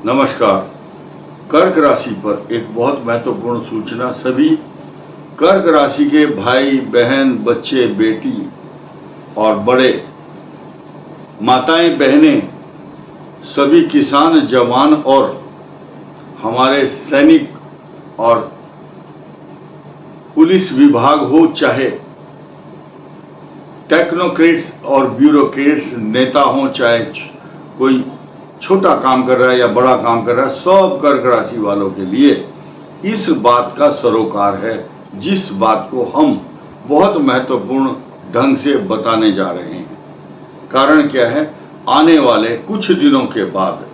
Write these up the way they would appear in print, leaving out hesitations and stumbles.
नमस्कार। कर्क राशि पर एक बहुत महत्वपूर्ण सूचना। सभी कर्क राशि के भाई बहन, बच्चे, बेटी और बड़े, माताएं, बहनें, सभी किसान, जवान और हमारे सैनिक और पुलिस विभाग हो, चाहे टेक्नोक्रेट्स और ब्यूरोक्रेट्स नेता हो, चाहे कोई छोटा काम कर रहा है या बड़ा काम कर रहा है, सब कर्क राशि वालों के लिए इस बात का सरोकार है, जिस बात को हम बहुत महत्वपूर्ण ढंग से बताने जा रहे हैं। कारण क्या है? आने वाले कुछ दिनों के बाद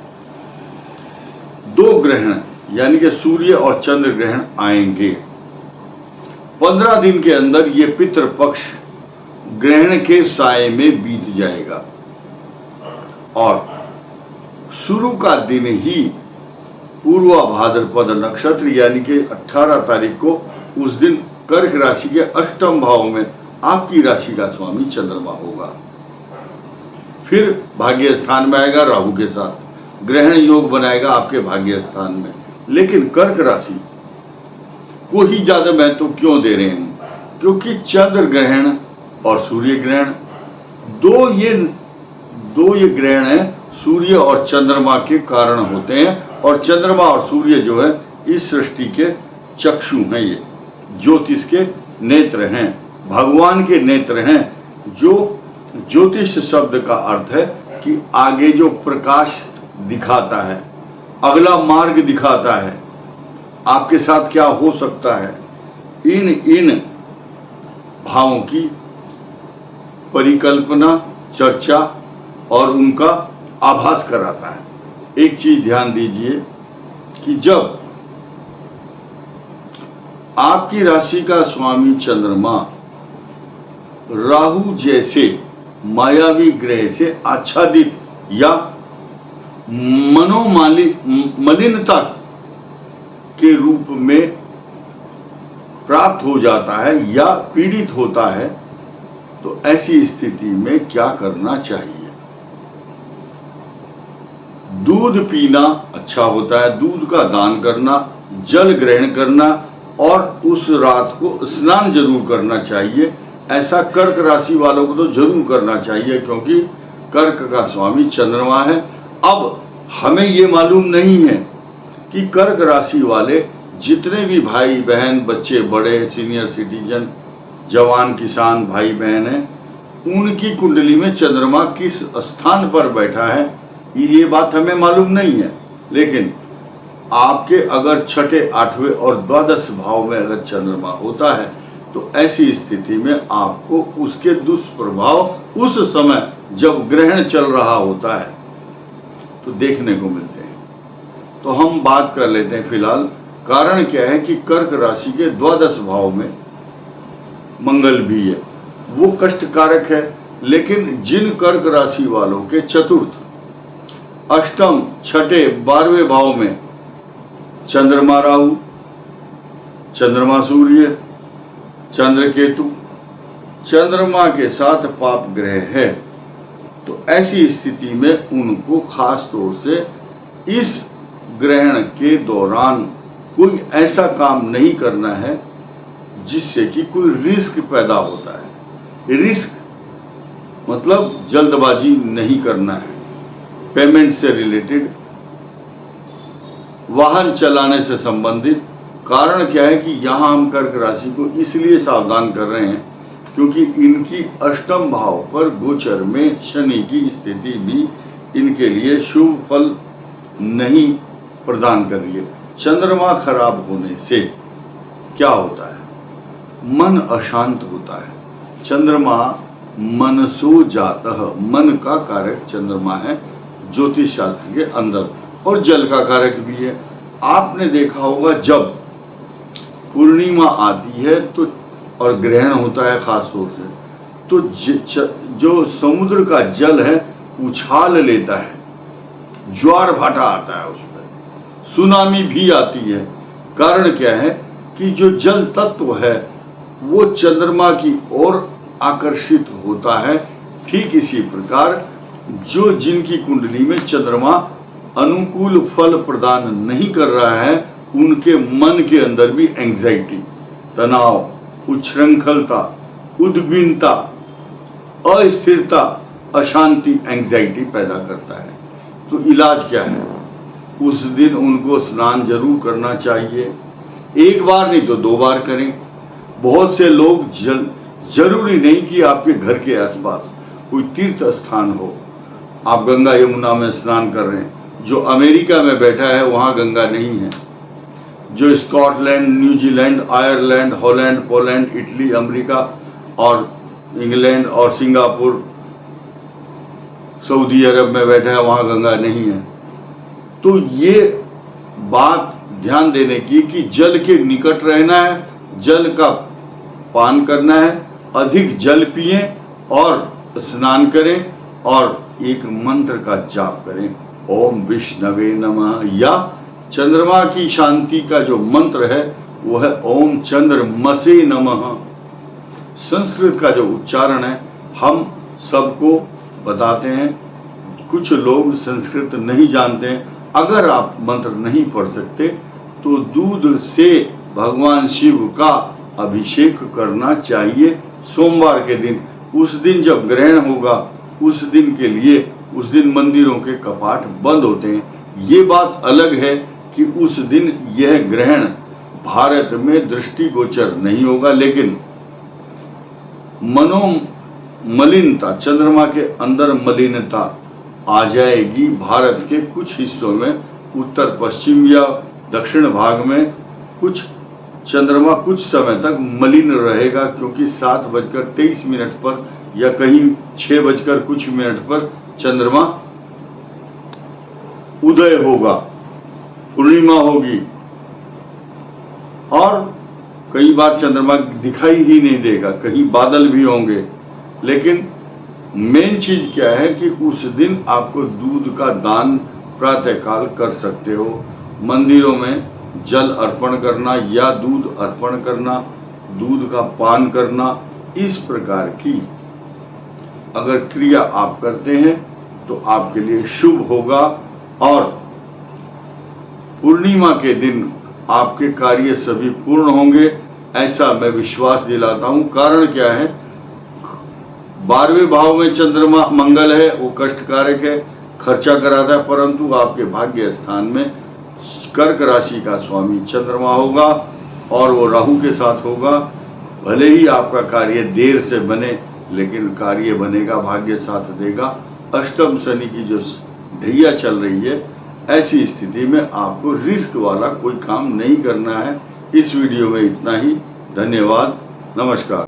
दो ग्रहण यानी कि सूर्य और चंद्र ग्रहण आएंगे। 15 दिन के अंदर ये पितृपक्ष ग्रहण के साए में बीत जाएगा और शुरू का दिन ही पूर्वा भाद्रपद नक्षत्र यानी कि 18 तारीख को, उस दिन कर्क राशि के अष्टम भाव में आपकी राशि का स्वामी चंद्रमा होगा। फिर भाग्य स्थान में आएगा, राहु के साथ ग्रहण योग बनाएगा आपके भाग्य स्थान में। लेकिन कर्क राशि को ही ज्यादा महत्व क्यों दे रहे हैं? क्योंकि चंद्र ग्रहण और सूर्य ग्रहण दो ये ग्रहण है, सूर्य और चंद्रमा के कारण होते हैं। और चंद्रमा और सूर्य जो है इस सृष्टि के चक्षु हैं, ये ज्योतिष के नेत्र हैं, भगवान के नेत्र हैं। जो ज्योतिष शब्द का अर्थ है कि आगे जो प्रकाश दिखाता है, अगला मार्ग दिखाता है, आपके साथ क्या हो सकता है, इन भावों की परिकल्पना, चर्चा और उनका आभास कराता है। एक चीज ध्यान दीजिए कि जब आपकी राशि का स्वामी चंद्रमा राहु जैसे मायावी ग्रह से आच्छादित या मलिनता के रूप में प्राप्त हो जाता है या पीड़ित होता है, तो ऐसी स्थिति में क्या करना चाहिए? दूध पीना अच्छा होता है, दूध का दान करना, जल ग्रहण करना और उस रात को स्नान जरूर करना चाहिए। ऐसा कर्क राशि वालों को तो जरूर करना चाहिए, क्योंकि कर्क का स्वामी चंद्रमा है। अब हमें ये मालूम नहीं है कि कर्क राशि वाले जितने भी भाई बहन, बच्चे, बड़े, सीनियर सिटीजन, जवान, किसान, भाई बहन हैं, उनकी कुंडली में चंद्रमा किस स्थान पर बैठा है, ये बात हमें मालूम नहीं है। लेकिन आपके अगर छठे, आठवें और द्वादश भाव में अगर चंद्रमा होता है, तो ऐसी स्थिति में आपको उसके दुष्प्रभाव उस समय जब ग्रहण चल रहा होता है तो देखने को मिलते हैं। तो हम बात कर लेते हैं फिलहाल। कारण क्या है कि कर्क राशि के द्वादश भाव में मंगल भी है, वो कष्टकारक है। लेकिन जिन कर्क राशि वालों के चतुर्थ, अष्टम, छठे, 12वें भाव में चंद्रमा राहु, चंद्रमा सूर्य, चंद्र केतु, चंद्रमा के साथ पाप ग्रह है, तो ऐसी स्थिति में उनको खास तौर से इस ग्रहण के दौरान कोई ऐसा काम नहीं करना है जिससे कि कोई रिस्क पैदा होता है। रिस्क मतलब जल्दबाजी नहीं करना है। पेमेंट से रिलेटेड, वाहन चलाने से संबंधित। कारण क्या है कि यहां हम कर्क राशि को इसलिए सावधान कर रहे हैं क्योंकि इनकी अष्टम भाव पर गोचर में शनि की स्थिति भी इनके लिए शुभ फल नहीं प्रदान कर रही है। चंद्रमा खराब होने से क्या होता है? मन अशांत होता है। चंद्रमा मनसो जातः, मन का कारक चंद्रमा है ज्योतिष शास्त्र के अंदर, और जल का कारक भी है। आपने देखा होगा जब पूर्णिमा आती है तो और ग्रहण होता है खास तौर से, तो जो समुद्र का जल है उछाल लेता है, ज्वार भाटा आता है, उसमें सुनामी भी आती है। कारण क्या है कि जो जल तत्व है वो चंद्रमा की ओर आकर्षित होता है। ठीक इसी प्रकार जो जिनकी कुंडली में चंद्रमा अनुकूल फल प्रदान नहीं कर रहा है, उनके मन के अंदर भी एंग्जाइटी, तनाव, उच्छृंखलता, उद्विग्नता, अस्थिरता, अशांति, एंग्जाइटी पैदा करता है। तो इलाज क्या है? उस दिन उनको स्नान जरूर करना चाहिए, एक बार नहीं तो 2 बार करें। बहुत से लोग जरूरी नहीं कि आपके घर के आसपास कोई तीर्थ स्थान हो, आप गंगा यमुना में स्नान कर रहे हैं। जो अमेरिका में बैठा है वहां गंगा नहीं है, जो Scotland, New Zealand, Ireland, Holland, Poland, Italy, America और इंग्लैंड और सिंगापुर, सऊदी अरब में बैठा है, वहां गंगा नहीं है। तो ये बात ध्यान देने की कि जल के निकट रहना है, जल का पान करना है, अधिक जल पिएं और स्नान करें और एक मंत्र का जाप करें, ओम विष्णवे नमः, या चंद्रमा की शांति का जो मंत्र है वो है ओम चंद्रमसे नमः। संस्कृत का जो उच्चारण है हम सबको बताते हैं, कुछ लोग संस्कृत नहीं जानते हैं। अगर आप मंत्र नहीं पढ़ सकते तो दूध से भगवान शिव का अभिषेक करना चाहिए सोमवार के दिन। उस दिन जब ग्रहण होगा उस दिन के लिए, उस दिन मंदिरों के कपाट बंद होते हैं। ये बात अलग है कि उस दिन यह ग्रहण भारत में दृष्टिगोचर नहीं होगा, लेकिन मनोमलिनता, चंद्रमा के अंदर मलिनता आ जाएगी। भारत के कुछ हिस्सों में, उत्तर पश्चिम या दक्षिण भाग में कुछ चंद्रमा कुछ समय तक मलिन रहेगा, क्योंकि 7:23 पर या कहीं 6:कुछ पर चंद्रमा उदय होगा, पूर्णिमा होगी और कई बार चंद्रमा दिखाई ही नहीं देगा, कहीं बादल भी होंगे। लेकिन मेन चीज क्या है कि उस दिन आपको दूध का दान प्रातःकाल कर सकते हो। मंदिरों में जल अर्पण करना या दूध अर्पण करना, दूध का पान करना, इस प्रकार की अगर क्रिया आप करते हैं तो आपके लिए शुभ होगा और पूर्णिमा के दिन आपके कार्य सभी पूर्ण होंगे, ऐसा मैं विश्वास दिलाता हूं। कारण क्या है? 12वें भाव में चंद्रमा मंगल है, वो कष्टकारक है, खर्चा कराता है, परंतु आपके भाग्य स्थान में कर्क राशि का स्वामी चंद्रमा होगा और वो राहु के साथ होगा। भले ही आपका कार्य देर से बने, लेकिन कार्य बनेगा, भाग्य साथ देगा। अष्टम शनि की जो ढैया चल रही है, ऐसी स्थिति में आपको रिस्क वाला कोई काम नहीं करना है। इस वीडियो में इतना ही। धन्यवाद, नमस्कार।